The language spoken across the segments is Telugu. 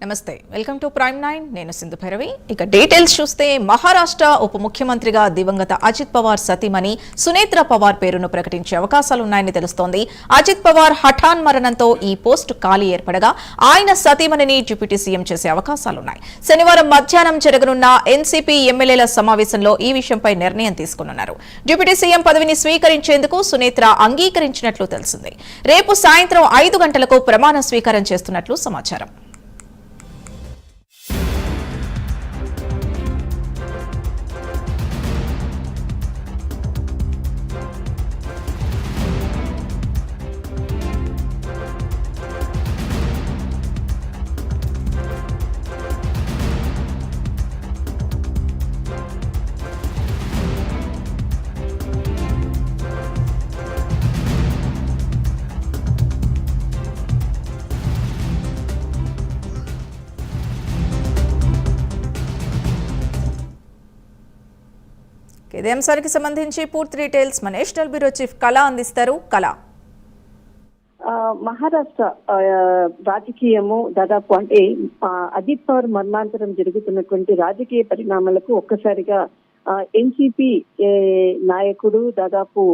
నమస్తే, వెల్కమ్ టు ప్రైమ్ 9. నేను సింధు భైరవి. ఇక డీటెయిల్స్ చూస్తే మహారాష్ట్ర ఉప ముఖ్యమంత్రిగా దివంగత అజిత్ పవార్ సతీమణి సునేత్ర పవార్ పేరును ప్రకటించే అవకాశాలున్నాయని తెలుస్తోంది. అజిత్ పవార్ హఠాన్ మరణంతో ఈ పోస్టు ఖాళీ ఏర్పడగా ఆయన సతీమణిని డిప్యూటీ సీఎం చేసే అవకాశాలున్నాయి. శనివారం మధ్యాహ్నం జరగనున్న ఎన్సీపీ ఎమ్మెల్యేల సమావేశంలో ఈ విషయంపై నిర్ణయం తీసుకున్నారు. డిప్యూటీ సీఎం పదవిని స్వీకరించేందుకు సునేత్ర అంగీకరించినట్లు తెలిసింది. రేపు సాయంత్రం 5 గంటలకు ప్రమాణ స్వీకారం చేస్తున్నట్లు సమాచారం. ఇదే అంశానికి సంబంధించి పూర్తి డీటెయిల్స్ మన నేషనల్ బ్యూరో చీఫ్ కళ అందిస్తారు. కళ, మహారాష్ట్ర రాజకీయము దాదాపు అంటే అజిత్ పవార్ మరణాంతరం జరుగుతున్నటువంటి రాజకీయ పరిణామాలకు ఒక్కసారిగా ఎన్సీపీ నాయకుడు దాదాపు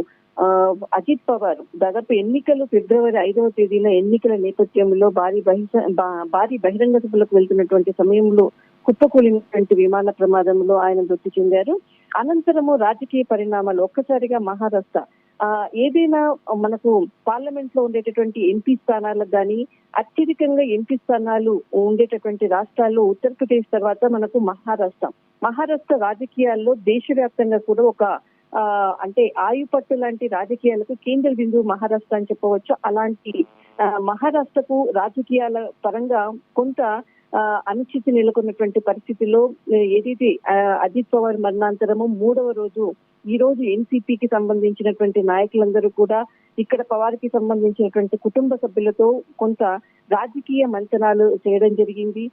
అజిత్ పవార్ దాదాపు ఎన్నికలు ఫిబ్రవరి 5వ తేదీన ఎన్నికల నేపథ్యంలో భారీ బహిరంగ సభలకు వెళ్తున్నటువంటి సమయంలో కుప్పకూలినటువంటి విమాన ప్రమాదంలో ఆయన మృతి చెందారు. అనంతరము రాజకీయ పరిణామాలు ఒక్కసారిగా మహారాష్ట్ర ఏదైనా మనకు పార్లమెంట్ లో ఉండేటటువంటి ఎంపీ స్థానాలకు కానీ అత్యధికంగా ఎంపీ స్థానాలు ఉండేటటువంటి రాష్ట్రాల్లో ఉత్తరప్రదేశ్ తర్వాత మనకు మహారాష్ట్ర రాజకీయాల్లో దేశవ్యాప్తంగా కూడా ఒక అంటే ఆయుపట్టు లాంటి రాజకీయాలకు కేంద్ర బిందువు మహారాష్ట్ర అని చెప్పవచ్చు. అలాంటి మహారాష్ట్రకు రాజకీయాల పరంగా కొంత అనిశ్చితి నెలకొన్నటువంటి పరిస్థితిలో ఏదైతే అజిత్ పవార్ మరణాంతరము 3వ రోజు ఈ రోజు ఎన్సీపీకి సంబంధించినటువంటి నాయకులందరూ కూడా ఇక్కడ పవార్ కి సంబంధించినటువంటి కుటుంబ సభ్యులతో కొంత రాజకీయ మంతనాలు చేయడం జరిగింది.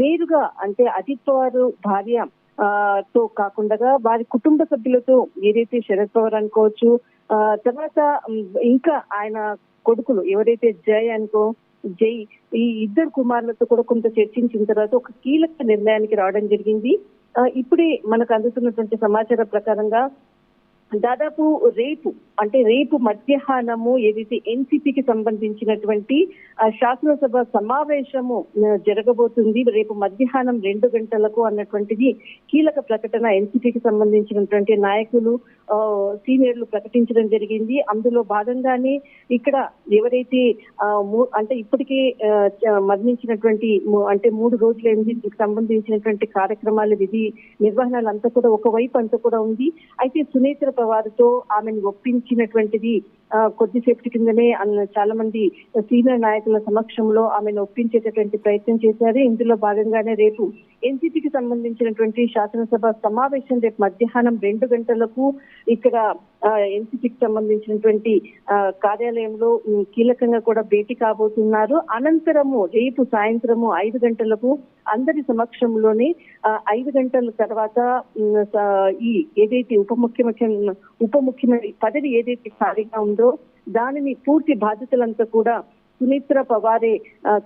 నేరుగా అంటే అజిత్ పవార్ భార్య తో కాకుండా వారి కుటుంబ సభ్యులతో ఏదైతే శరద్ పవార్ అనుకోవచ్చు, తర్వాత ఇంకా ఆయన కొడుకులు ఎవరైతే జై ఈ ఇద్దరు కుమారులతో కూడా కొంత చర్చించిన తర్వాత ఒక కీలక నిర్ణయానికి రావడం జరిగింది. ఇప్పుడే మనకు అందుతున్నటువంటి సమాచారం ప్రకారంగా దాదాపు రేపు మధ్యాహ్నము ఏదైతే ఎన్సీపీకి సంబంధించినటువంటి శాసనసభ సమావేశము జరగబోతుంది. రేపు మధ్యాహ్నం 2 గంటలకు అన్నటువంటిది కీలక ప్రకటన ఎన్సీపీకి సంబంధించినటువంటి నాయకులు సీనియర్లు ప్రకటించడం జరిగింది. అందులో భాగంగానే ఇక్కడ ఎవరైతే అంటే ఇప్పటికే మరణించినటువంటి అంటే 3 రోజులైంది సంబంధించినటువంటి కార్యక్రమాల విధి నిర్వహణలంతా కూడా ఒకవైపు అంతా కూడా ఉంది. అయితే సునేత్ర పవార్తో ఆమెను ఒప్పించినటువంటిది కొద్దిసేపటి కిందనే చాలా మంది సీనియర్ నాయకుల సమక్షంలో ఆమెను ఒప్పించేటటువంటి ప్రయత్నం చేశారు. ఇందులో భాగంగానే రేపు ఎన్సీపీకి సంబంధించినటువంటి శాసనసభ సమావేశం రేపు మధ్యాహ్నం 2 గంటలకు ఇక్కడ ఎన్సీపీకి సంబంధించినటువంటి కార్యాలయంలో కీలకంగా కూడా భేటీ కాబోతున్నారు. అనంతరము రేపు సాయంత్రము 5 గంటలకు అందరి సమక్షంలోనే 5 గంటల తర్వాత ఈ ఏదైతే ఉప ముఖ్యమంత్రి పదవి ఏదైతే ఖాళీగా ఉందో దానిని పూర్తి బాధ్యతలంతా కూడా సునేత్ర పవారే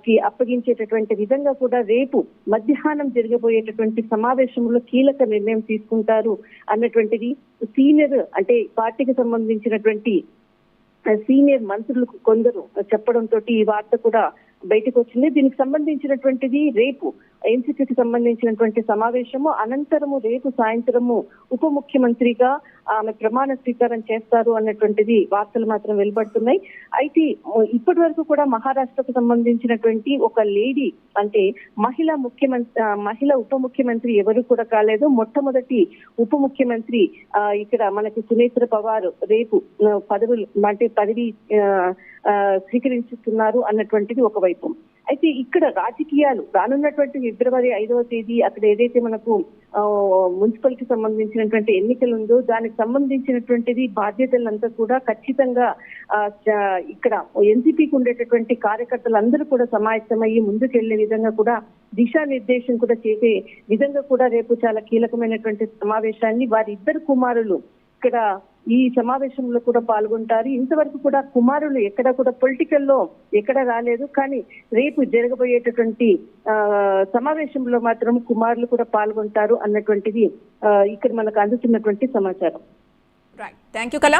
కి అప్పగించేటటువంటి విధంగా కూడా రేపు మధ్యాహ్నం జరగబోయేటటువంటి సమావేశంలో కీలక నిర్ణయం తీసుకుంటారు అన్నటువంటిది సీనియర్ అంటే పార్టీకి సంబంధించినటువంటి సీనియర్ మంత్రులు కొందరు చెప్పడంతో ఈ వార్త కూడా బయటకు వచ్చింది. దీనికి సంబంధించినటువంటిది రేపు ఎన్సీపీకి సంబంధించినటువంటి సమావేశము అనంతరము రేపు సాయంత్రము ఉప ముఖ్యమంత్రిగా ఆమె ప్రమాణ స్వీకారం చేస్తారు అన్నటువంటిది వార్తలు మాత్రం వెలువడుతున్నాయి. అయితే ఇప్పటి వరకు కూడా మహారాష్ట్రకు సంబంధించినటువంటి ఒక లేడీ అంటే మహిళ ఉప ముఖ్యమంత్రి ఎవరు కూడా కాలేదు. మొట్టమొదటి ఉప ముఖ్యమంత్రి ఇక్కడ మనకి సునేత్ర పవార్ రేపు పదవి స్వీకరించుతున్నారు అన్నటువంటిది ఒకవైపు. అయితే ఇక్కడ రాజకీయాలు రానున్నటువంటి ఫిబ్రవరి 5వ తేదీ అక్కడ ఏదైతే మనకు మున్సిపల్ కి సంబంధించినటువంటి ఎన్నికలు ఉందో దానికి సంబంధించినటువంటిది బాధ్యతలంతా కూడా ఖచ్చితంగా ఇక్కడ ఎన్సీపీకి ఉండేటటువంటి కార్యకర్తలందరూ కూడా సమాయత్తమయ్యి ముందుకెళ్లే విధంగా కూడా దిశానిర్దేశం కూడా చేసే విధంగా కూడా రేపు చాలా కీలకమైనటువంటి సమావేశాన్ని వారి ఇద్దరు కుమారులు ఇక్కడ ఈ సమావేశంలో కూడా పాల్గొంటారు. ఇంతవరకు కూడా కుమారులు ఎక్కడ కూడా పొలిటికల్లో ఎక్కడ రాలేదు, కానీ రేపు జరగబోయేటటువంటి సమావేశంలో మాత్రం కుమారులు కూడా పాల్గొంటారు అన్నటువంటిది ఇక్కడ మనకు అందుతున్నటువంటి సమాచారం. రైట్, థ్యాంక్ యూ కళ.